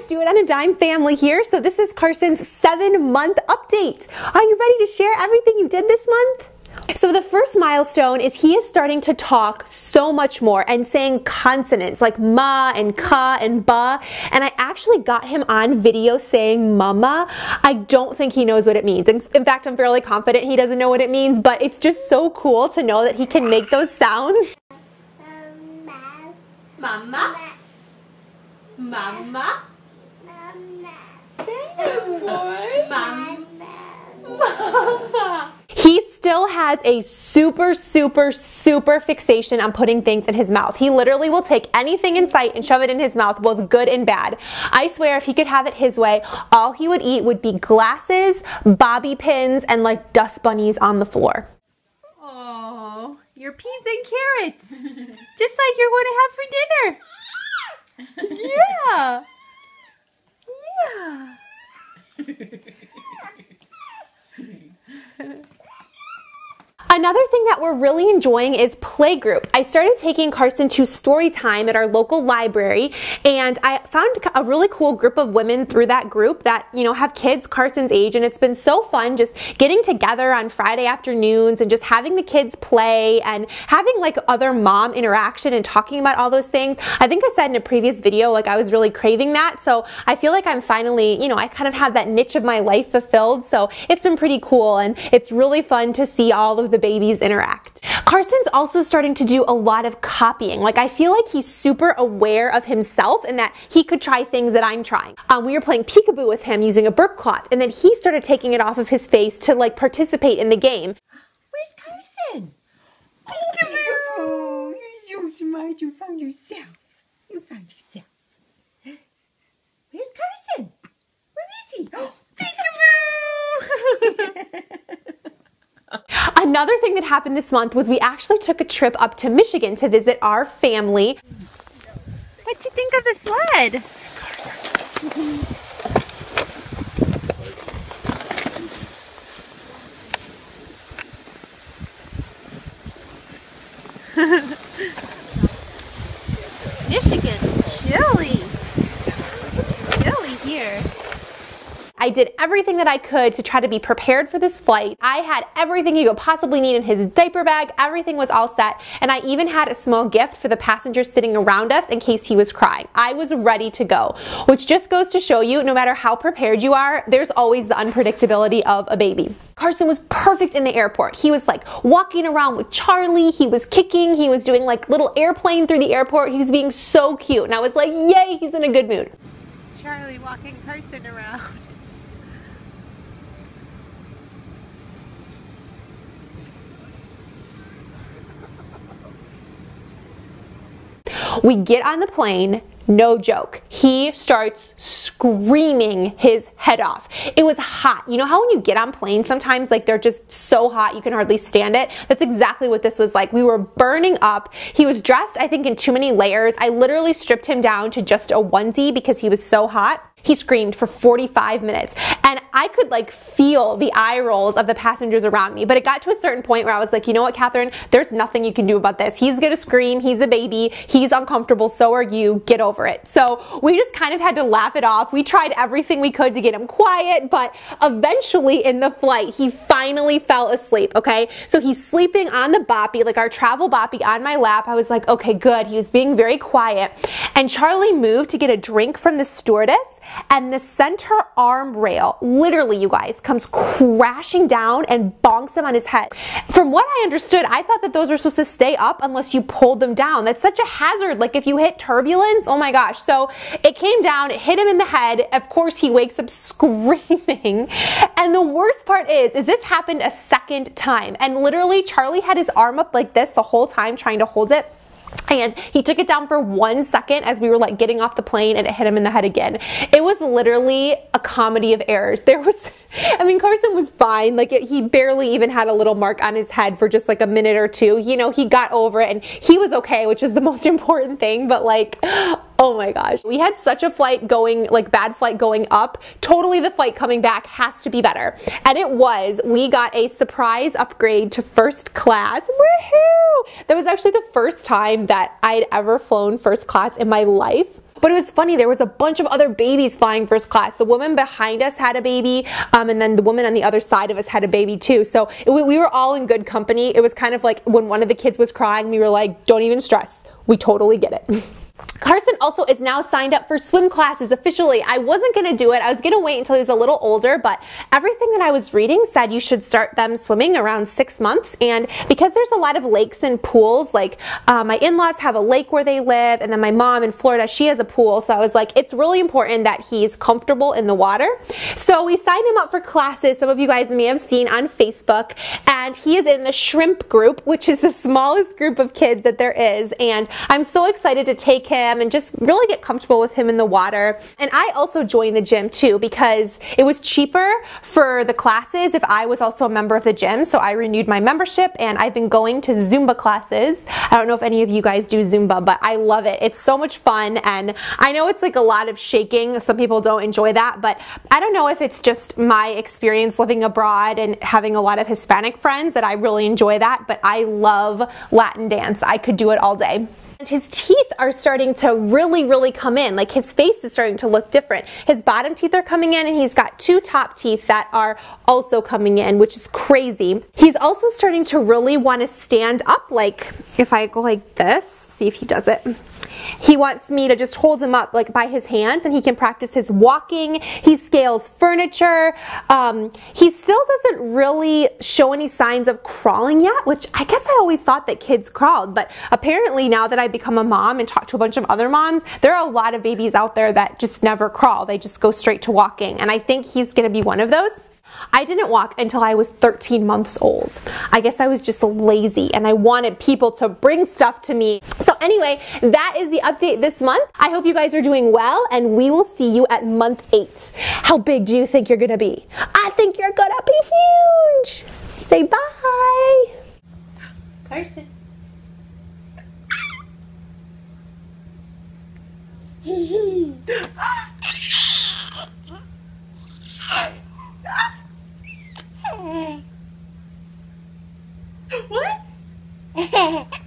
Do It on a Dime family here. So this is Carson's 7-month update. Are you ready to share everything you did this month? So the first milestone is he is starting to talk so much more and saying consonants like ma and ka and ba, and I actually got him on video saying mama. I don't think he knows what it means. In fact, I'm fairly confident he doesn't know what it means, but it's just so cool to know that he can make those sounds. Mama. Mama. Good boy. Mama. Mama. He still has a super fixation on putting things in his mouth. He literally will take anything in sight and shove it in his mouth, both good and bad. I swear if he could have it his way, all he would eat would be glasses, bobby pins, and like dust bunnies on the floor. Oh, your peas and carrots. Just like you're going to have for dinner. Yeah. Yeah. Another thing that we're really enjoying is playgroup. I started taking Carson to story time at our local library, and I found a really cool group of women through that group that, you know, have kids Carson's age, and it's been so fun just getting together on Friday afternoons and just having the kids play and having like other mom interaction and talking about all those things. I think I said in a previous video, like I was really craving that, so I feel like I'm finally, you know, I kind of have that niche of my life fulfilled, so it's been pretty cool, and it's really fun to see all of the babies interact. Carson's also starting to do a lot of copying. Like I feel like he's super aware of himself and that he could try things that I'm trying. We were playing peekaboo with him using a burp cloth, and then he started taking it off of his face to like participate in the game. Where's Carson? Peekaboo! You're so smart. You found yourself. You found yourself. Where's Carson? Where is he? Peekaboo! Another thing that happened this month was we actually took a trip up to Michigan to visit our family. What'd you think of the sled? Michigan's chilly. It's chilly here. I did everything that I could to try to be prepared for this flight. I had everything you could possibly need in his diaper bag. Everything was all set, and I even had a small gift for the passengers sitting around us in case he was crying. I was ready to go, which just goes to show you no matter how prepared you are, there's always the unpredictability of a baby. Carson was perfect in the airport. He was like walking around with Charlie, he was kicking, he was doing like little airplane through the airport. He was being so cute, and I was like, yay, he's in a good mood. Charlie walking Carson around. We get on the plane, no joke. He starts screaming his head off. It was hot. You know how when you get on planes, sometimes like they're just so hot you can hardly stand it? That's exactly what this was like. We were burning up. He was dressed, I think, in too many layers. I literally stripped him down to just a onesie because he was so hot. He screamed for 45 minutes, and I could like feel the eye rolls of the passengers around me, but it got to a certain point where I was like, you know what, Kathryn, there's nothing you can do about this. He's gonna scream, he's a baby, he's uncomfortable, so are you, get over it. So we just kind of had to laugh it off. We tried everything we could to get him quiet, but eventually in the flight, he finally fell asleep, okay? So he's sleeping on the boppy, like our travel boppy on my lap. I was like, okay, good. He was being very quiet, and Charlie moved to get a drink from the stewardess, and the center arm rail, literally you guys, comes crashing down and bonks him on his head. From what I understood, I thought that those were supposed to stay up unless you pulled them down. That's such a hazard. Like if you hit turbulence, oh my gosh. So it came down, it hit him in the head. Of course, he wakes up screaming. And the worst part is this happened a second time. And literally Charlie had his arm up like this the whole time trying to hold it. And he took it down for 1 second as we were like getting off the plane, and it hit him in the head again. It was literally a comedy of errors. There was, I mean, Carson was fine. Like he barely even had a little mark on his head for just like a minute or two. You know, he got over it and he was okay, which is the most important thing. But like, oh my gosh, we had such a flight going, like bad flight going up. Totally the flight coming back has to be better. And it was. We got a surprise upgrade to first class. Woohoo! That was actually the first time that I'd ever flown first class in my life. But it was funny, there was a bunch of other babies flying first class. The woman behind us had a baby, and then the woman on the other side of us had a baby too. So we were all in good company. It was kind of like when one of the kids was crying, we were like, don't even stress. We totally get it. Carson also is now signed up for swim classes officially. I wasn't going to do it. I was going to wait until he was a little older, but everything that I was reading said you should start them swimming around 6 months. And because there's a lot of lakes and pools, like my in-laws have a lake where they live, and then my mom in Florida, she has a pool. So I was like, it's really important that he's comfortable in the water. So we signed him up for classes. Some of you guys may have seen on Facebook, and he is in the shrimp group, which is the smallest group of kids that there is. And I'm so excited to take him and just really get comfortable with him in the water. And I also joined the gym too because it was cheaper for the classes if I was also a member of the gym. So I renewed my membership and I've been going to Zumba classes. I don't know if any of you guys do Zumba, but I love it. It's so much fun, and I know it's like a lot of shaking. Some people don't enjoy that, but I don't know if it's just my experience living abroad and having a lot of Hispanic friends that I really enjoy that, but I love Latin dance. I could do it all day. And his teeth are starting to really come in. Like his face is starting to look different. His bottom teeth are coming in, and he's got 2 top teeth that are also coming in, which is crazy. He's also starting to really want to stand up. Like if I go like this, see if he does it. He wants me to just hold him up like by his hands, and he can practice his walking. He scales furniture. He still doesn't really show any signs of crawling yet, which I guess I always thought that kids crawled, but apparently now that I become a mom and talk to a bunch of other moms, there are a lot of babies out there that just never crawl. They just go straight to walking, and I think he's gonna be one of those. I didn't walk until I was 13 months old. I guess I was just lazy and I wanted people to bring stuff to me. So anyway, that is the update this month. I hope you guys are doing well, and we will see you at month 8. How big do you think you're gonna be? I think you're gonna be huge. Say bye. Carson. What?